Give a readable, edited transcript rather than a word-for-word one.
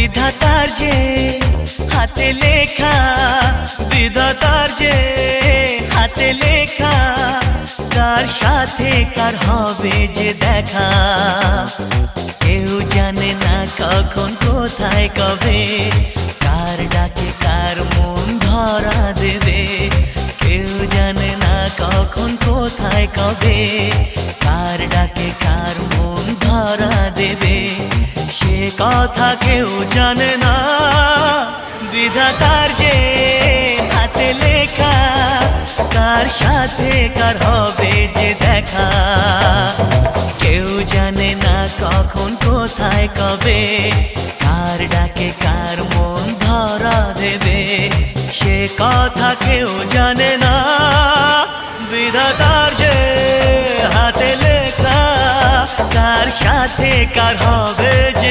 বিধাতার যে হাতে লেখা, বিধাতার যে হাতে লেখা, কার সাথে কার হবে যে দেখা। কেউ জানে না কখন কোথায় কবে, কার ডাকে কার মন ধরা দেবে। কেউ জানে না কখন কোথায় কবে, কার ডাকে কার মন ধরা দেবে। সে কথা কেউ জানে না, বিধাতার যে হাতে লেখা, কার সাথে কার হবে যে দেখা। কেউ জানে না কখন কোথায় কবে, কার ডাকে কার মন ধরা দেবে। সে কথা কেউ জানে না, বিধাতার যে হাতে লেখা, কার সাথে কার হবে যে